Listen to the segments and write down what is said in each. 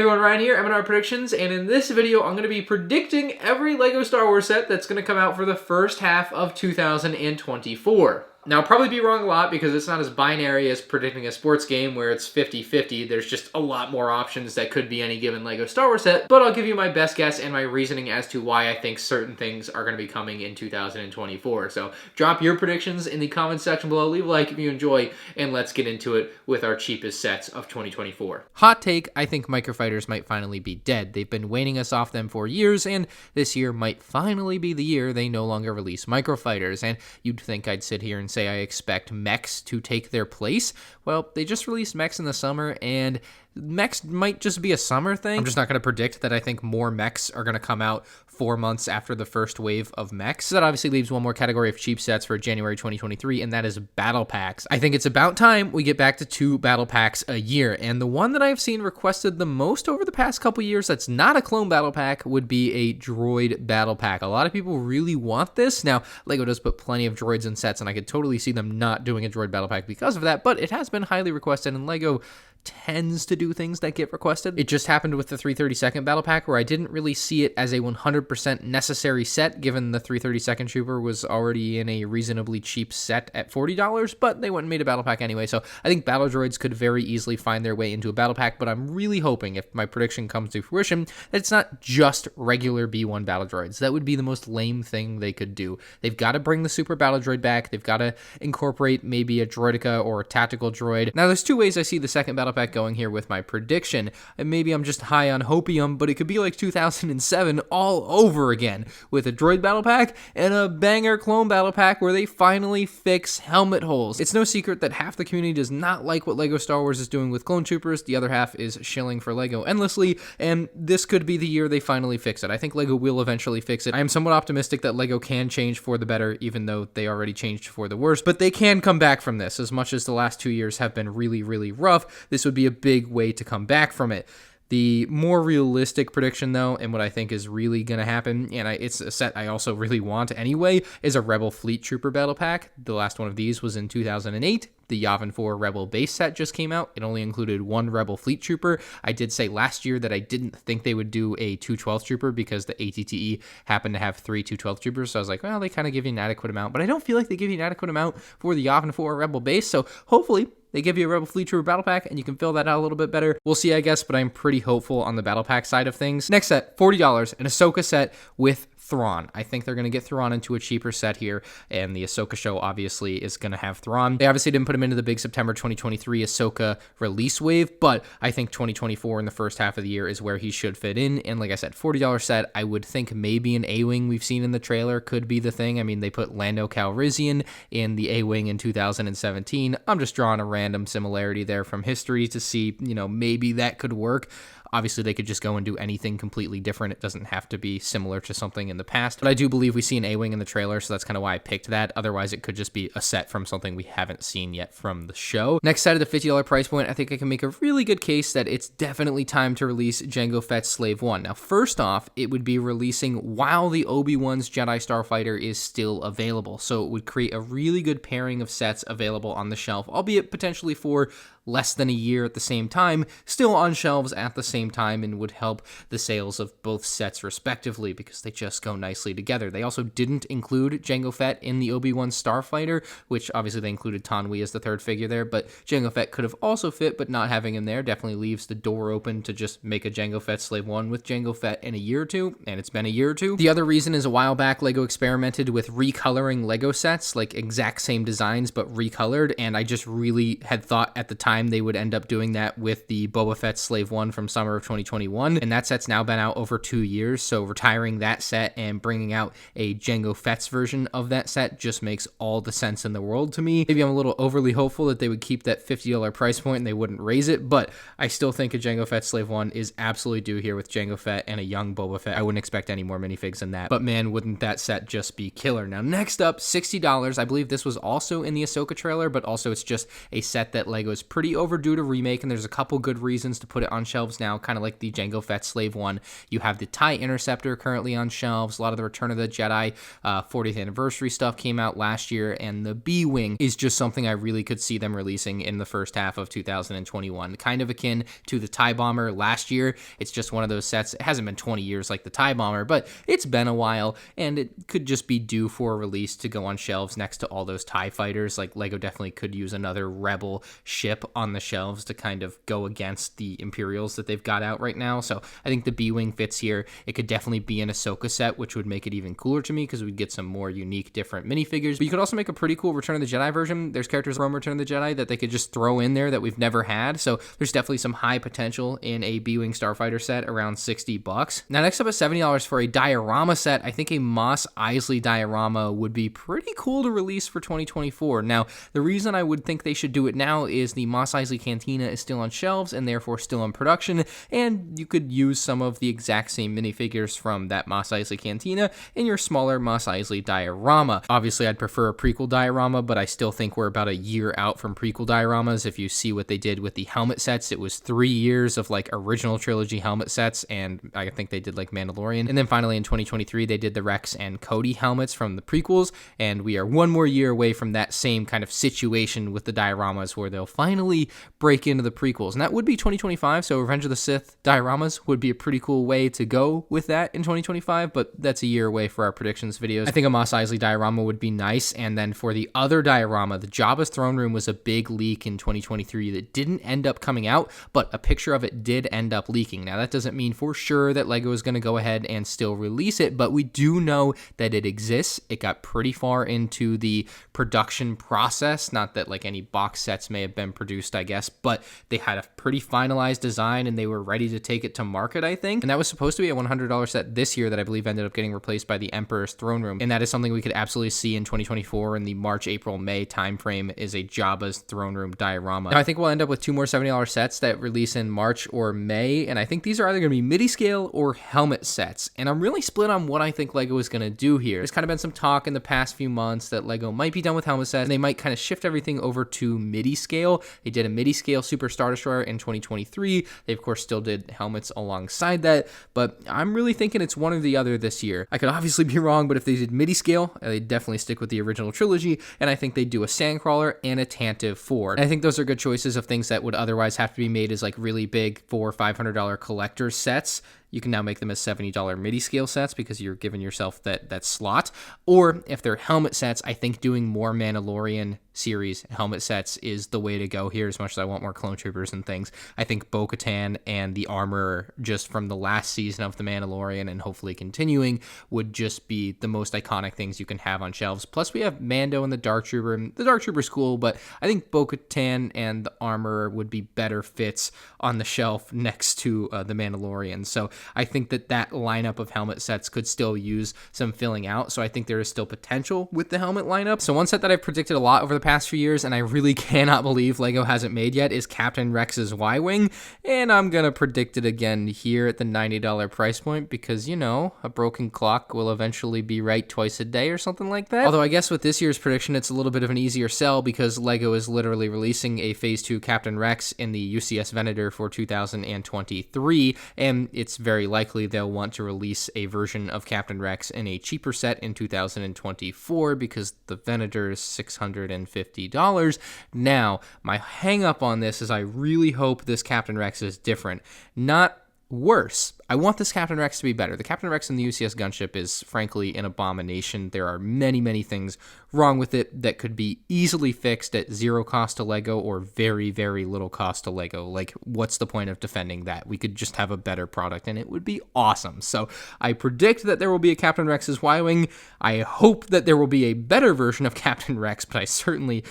Hey everyone, Ryan here, MandR Predictions, and in this video I'm going to be predicting every LEGO Star Wars set that's going to come out for the first half of 2024. Now, I'll probably be wrong a lot because it's not as binary as predicting a sports game where it's 50-50. There's just a lot more options that could be any given LEGO Star Wars set, but I'll give you my best guess and my reasoning as to why I think certain things are going to be coming in 2024. So drop your predictions in the comments section below, leave a like if you enjoy, and let's get into it with our cheapest sets of 2024. Hot take, I think microfighters might finally be dead. They've been waning us off them for years, and this year might finally be the year they no longer release microfighters. And you'd think I'd sit here and say I expect mechs to take their place. Well, they just released mechs in the summer, and mechs might just be a summer thing. I'm just not going to predict that I think more mechs are going to come out 4 months after the first wave of mechs. So that obviously leaves one more category of cheap sets for January 2023, and that is battle packs. I think it's about time we get back to 2 battle packs a year, and the one that I've seen requested the most over the past couple years that's not a clone battle pack would be a droid battle pack. A lot of people really want this. Now, LEGO does put plenty of droids in sets, and I could totally see them not doing a droid battle pack because of that, but it has been highly requested, and LEGO tends to do things that get requested. It just happened with the 332nd battle pack where I didn't really see it as a 100% necessary set given the 332nd Trooper was already in a reasonably cheap set at $40, but they went and made a battle pack anyway. So I think battle droids could very easily find their way into a battle pack, but I'm really hoping, if my prediction comes to fruition, that it's not just regular B1 battle droids. That would be the most lame thing they could do. They've got to bring the super battle droid back. They've got to incorporate maybe a droideka or a tactical droid. Now there's 2 ways I see the second battle pack going here with my prediction, and maybe I'm just high on hopium, but it could be like 2007 all over again with a droid battle pack and a banger clone battle pack where they finally fix helmet holes. It's no secret that half the community does not like what LEGO Star Wars is doing with clone troopers, the other half is shilling for LEGO endlessly, and this could be the year they finally fix it. I think LEGO will eventually fix it. I am somewhat optimistic that LEGO can change for the better, even though they already changed for the worse, but they can come back from this. As much as the last 2 years have been really, really rough, this would be a big way to come back from it. The more realistic prediction, though, and what I think is really going to happen, and it's a set I also really want anyway, is a Rebel Fleet Trooper Battle Pack. The last one of these was in 2008. The Yavin 4 Rebel base set just came out. It only included 1 Rebel Fleet Trooper. I did say last year that I didn't think they would do a 212th Trooper because the ATTE happened to have 3 212th Troopers, so I was like, well, they kind of give you an adequate amount, but I don't feel like they give you an adequate amount for the Yavin 4 Rebel base, so hopefully they give you a Rebel Fleet Trooper Battle Pack, and you can fill that out a little bit better. We'll see, I guess, but I'm pretty hopeful on the Battle Pack side of things. Next set, $40, an Ahsoka set with THRAWN. I think they're going to get THRAWN into a cheaper set here, and the Ahsoka show obviously is going to have THRAWN. They obviously didn't put him into the big September 2023 Ahsoka release wave, but I think 2024 in the first half of the year is where he should fit in, and like I said, $40 set. I would think maybe an A-Wing we've seen in the trailer could be the thing. I mean, they put Lando Calrissian in the A-Wing in 2017. I'm just drawing a random similarity there from history to see, maybe that could work. Obviously, they could just go and do anything completely different. It doesn't have to be similar to something in the past. But I do believe we see an A-Wing in the trailer, so that's kind of why I picked that. Otherwise, it could just be a set from something we haven't seen yet from the show. Next set at the $50 price point, I think I can make a really good case that it's definitely time to release JANGO FETT's Slave 1. Now, first off, it would be releasing while the Obi-Wan's Jedi Starfighter is still available. So it would create a really good pairing of sets available on the shelf, albeit potentially for less than a year at the same time, still on shelves at the same time, and would help the sales of both sets respectively because they just go nicely together. They also didn't include JANGO FETT in the Obi-Wan Starfighter, which obviously they included Taun We as the third figure there, but JANGO FETT could have also fit, but not having him there definitely leaves the door open to just make a JANGO FETT Slave 1 with JANGO FETT in a year or two, and it's been a year or two. The other reason is a while back LEGO experimented with recoloring LEGO sets, like exact same designs but recolored, and I just really had thought at the time they would end up doing that with the Boba Fett Slave 1 from summer of 2021, and that set's now been out over 2 years, so retiring that set and bringing out a JANGO FETT's version of that set just makes all the sense in the world to me. Maybe I'm a little overly hopeful that they would keep that $50 price point and they wouldn't raise it, but I still think a JANGO FETT Slave 1 is absolutely due here with JANGO FETT and a young Boba Fett. I wouldn't expect any more minifigs than that, but man, wouldn't that set just be killer. Now, next up, $60. I believe this was also in the Ahsoka trailer, but also it's just a set that LEGO is pretty pretty overdue to remake, and there's a couple good reasons to put it on shelves now, kind of like the Jango Fett Slave one. You have the TIE Interceptor currently on shelves. A lot of the Return of the Jedi 40th anniversary stuff came out last year, and the B-Wing is just something I really could see them releasing in the first half of 2021. Kind of akin to the TIE Bomber last year. It's just one of those sets. It hasn't been 20 years like the TIE Bomber, but it's been a while, and it could just be due for a release to go on shelves next to all those TIE fighters. Like, LEGO definitely could use another Rebel ship on the shelves to kind of go against the Imperials that they've got out right now. So I think the B-Wing fits here. It could definitely be an Ahsoka set, which would make it even cooler to me because we'd get some more unique, different minifigures. But you could also make a pretty cool Return of the Jedi version. There's characters from Return of the Jedi that they could just throw in there that we've never had. So there's definitely some high potential in a B-Wing Starfighter set around $60. Now, next up at $70 for a diorama set, I think a Mos Eisley diorama would be pretty cool to release for 2024. Now, the reason I would think they should do it now is the Mos Eisley Cantina is still on shelves and therefore still in production, and you could use some of the exact same minifigures from that Mos Eisley Cantina in your smaller Mos Eisley diorama. Obviously, I'd prefer a prequel diorama, but I still think we're about a year out from prequel dioramas. If you see what they did with the helmet sets, it was 3 years of like original trilogy helmet sets, and I think they did like Mandalorian. And then finally in 2023, they did the Rex and Cody helmets from the prequels, and we are one more year away from that same kind of situation with the dioramas where they'll finally break into the prequels. And that would be 2025, so Revenge of the Sith dioramas would be a pretty cool way to go with that in 2025, but that's a year away for our predictions videos. I think a Mos Eisley diorama would be nice. And then for the other diorama, the Jabba's throne room was a big leak in 2023 that didn't end up coming out, but a picture of it did end up leaking. Now, that doesn't mean for sure that LEGO is going to go ahead and still release it, but we do know that it exists. It got pretty far into the production process. Not that like any box sets may have been produced, I guess, but they had a pretty finalized design and they were ready to take it to market, I think. And that was supposed to be a $100 set this year that I believe ended up getting replaced by the Emperor's Throne Room. And that is something we could absolutely see in 2024 in the March, April, May timeframe, is a Jabba's Throne Room diorama. Now, I think we'll end up with 2 more $70 sets that release in March or May, and I think these are either going to be MIDI-scale or helmet sets. And I'm really split on what I think LEGO is going to do here. There's kind of been some talk in the past few months that LEGO might be done with helmet sets, and they might kind of shift everything over to MIDI-scale. They did a MIDI-scale Super Star Destroyer in 2023. They, of course, still did helmets alongside that, but I'm really thinking it's one or the other this year. I could obviously be wrong, but if they did MIDI-scale, they'd definitely stick with the original trilogy, and I think they'd do a Sandcrawler and a Tantive 4. And I think those are good choices of things that would otherwise have to be made as like really big $400 or $500 collector sets. You can now make them as $70 MIDI-scale sets because you're giving yourself that slot. Or if they're helmet sets, I think doing more Mandalorian series helmet sets is the way to go here, as much as I want more clone troopers and things. I think Bo-Katan and the armor just from the last season of The Mandalorian and hopefully continuing would just be the most iconic things you can have on shelves. Plus we have Mando and the Dark Trooper, and the Dark Trooper's cool, but I think Bo-Katan and the armor would be better fits on the shelf next to the Mandalorian. So I think that lineup of helmet sets could still use some filling out. So I think there is still potential with the helmet lineup. So one set that I've predicted a lot over the past few years, and I really cannot believe LEGO hasn't made yet, is Captain Rex's Y-Wing. And I'm going to predict it again here at the $90 price point because, you know, a broken clock will eventually be right twice a day or something like that. Although I guess with this year's prediction, it's a little bit of an easier sell because LEGO is literally releasing a Phase 2 Captain Rex in the UCS Venator for 2023, and it's very likely they'll want to release a version of Captain Rex in a cheaper set in 2024 because the Venator is $650. Now, my hang up on this is I really hope this Captain Rex is different, not worse. I want this Captain Rex to be better. The Captain Rex in the UCS gunship is frankly an abomination. There are many, many things wrong with it that could be easily fixed at zero cost to LEGO or very, very little cost to LEGO. Like, what's the point of defending that? We could just have a better product and it would be awesome. So I predict that there will be a Captain Rex's Y-Wing. I hope that there will be a better version of Captain Rex, but I certainly,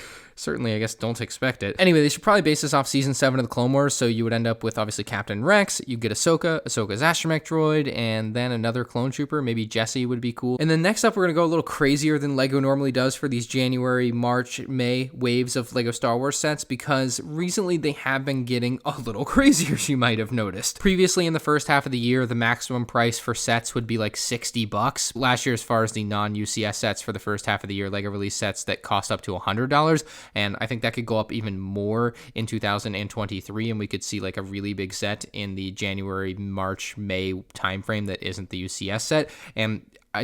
I guess, don't expect it. Anyway, they should probably base this off Season 7 of the Clone Wars, so you would end up with, obviously, Captain Rex, you get Ahsoka, Ahsoka's astromech droid, and then another clone trooper. Maybe Jesse would be cool. And then next up, we're going to go a little crazier than LEGO normally does for these January, March, May waves of LEGO Star Wars sets, because recently they have been getting a little crazier, as you might have noticed. Previously, in the first half of the year, the maximum price for sets would be like $60. Last year, as far as the non-UCS sets for the first half of the year, LEGO released sets that cost up to $100, and I think that could go up even more in 2023, and we could see like a really big set in the January, March, May timeframe that isn't the UCS set. And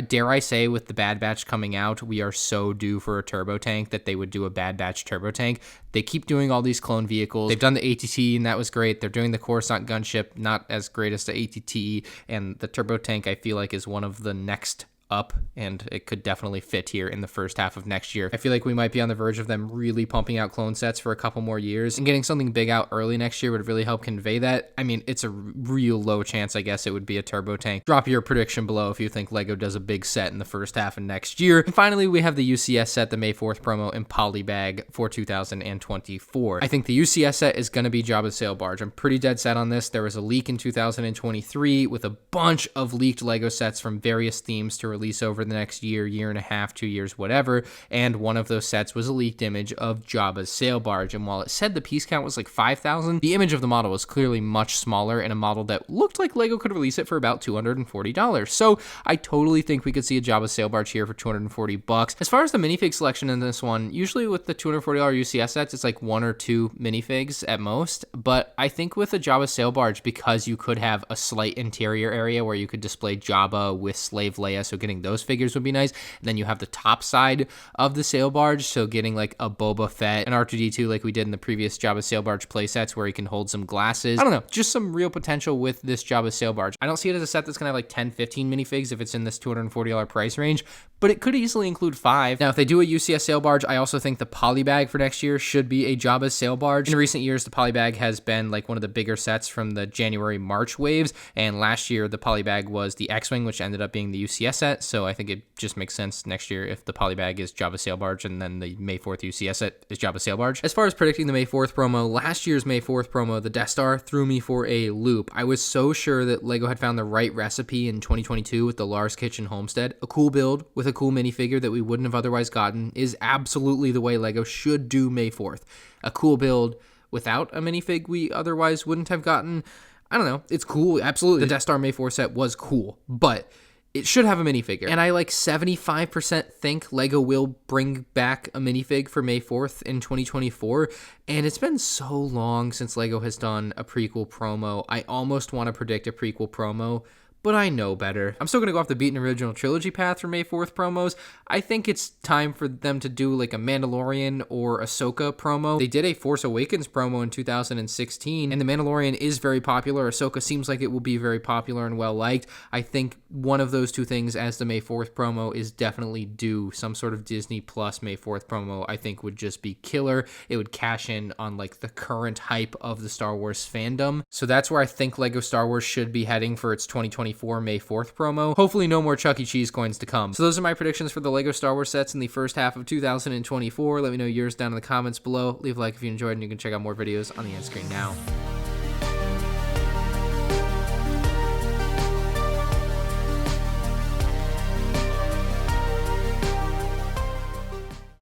dare I say, with the Bad Batch coming out, we are so due for a turbo tank that they would do a Bad Batch turbo tank. They keep doing all these clone vehicles. They've done the ATT, and that was great. They're doing the Coruscant gunship, not as great as the ATT, and the turbo tank I feel like is one of the next up, and it could definitely fit here in the first half of next year. I feel like we might be on the verge of them really pumping out clone sets for a couple more years, and getting something big out early next year would really help convey that. I mean, it's a real low chance, I guess, it would be a turbo tank. Drop your prediction below if you think LEGO does a big set in the first half of next year. And finally, we have the UCS set, the May 4th promo in Polybag for 2024. I think the UCS set is going to be Jabba's Sail Barge. I'm pretty dead set on this. There was a leak in 2023 with a bunch of leaked LEGO sets from various themes to release over the next year, year and a half, 2 years, whatever, and one of those sets was a leaked image of Jabba's sail barge, and while it said the piece count was like 5,000, the image of the model was clearly much smaller, and a model that looked like LEGO could release it for about $240. So I totally think we could see a Jabba's sail barge here for $240. As far as the minifig selection in this one, usually with the $240 UCS sets, it's like 1 or 2 minifigs at most, but I think with a Jabba's sail barge, because you could have a slight interior area where you could display Jabba with Slave Leia, so getting those figures would be nice. And then you have the top side of the sail barge, so getting like a Boba Fett and R2-D2 like we did in the previous Jabba sail barge playsets where he can hold some glasses. I don't know, just some real potential with this Jabba sail barge. I don't see it as a set that's gonna have like 10-15 minifigs if it's in this $240 price range, but it could easily include 5. Now, if they do a UCS sail barge, I also think the Polybag for next year should be a Jabba's sail barge. In recent years, the Polybag has been like one of the bigger sets from the January, March waves, and last year the Polybag was the X-Wing, which ended up being the UCS set, so I think it just makes sense next year if the Polybag is Jabba sail barge and then the May 4th UCS set is Jabba sail barge. As far as predicting the May 4th promo, last year's May 4th promo, the Death Star threw me for a loop. I was so sure that LEGO had found the right recipe in 2022 with the Lars Kitchen Homestead. A cool build with a cool minifigure that we wouldn't have otherwise gotten is absolutely the way LEGO should do May 4th. A cool build without a minifig we otherwise wouldn't have gotten. I don't know. It's cool. Absolutely. The Death Star May 4th set was cool, but it should have a minifigure. And I like 75% think LEGO will bring back a minifig for May 4th in 2024. And it's been so long since LEGO has done a prequel promo. I almost want to predict a prequel promo, but I know better. I'm still going to go off the beaten original trilogy path for May 4th promos. I think it's time for them to do like a Mandalorian or Ahsoka promo. They did a Force Awakens promo in 2016, and the Mandalorian is very popular. Ahsoka seems like it will be very popular and well-liked. I think one of those two things as the May 4th promo is definitely due. Some sort of Disney Plus May 4th promo I think would just be killer. It would cash in on like the current hype of the Star Wars fandom. So that's where I think LEGO Star Wars should be heading for its 2024 May 4th promo. Hopefully no more Chuck E. Cheese coins to come. So those are my predictions for the LEGO Star Wars sets in the first half of 2024. Let me know yours down in the comments below. Leave a like if you enjoyed, and you can check out more videos on the end screen now.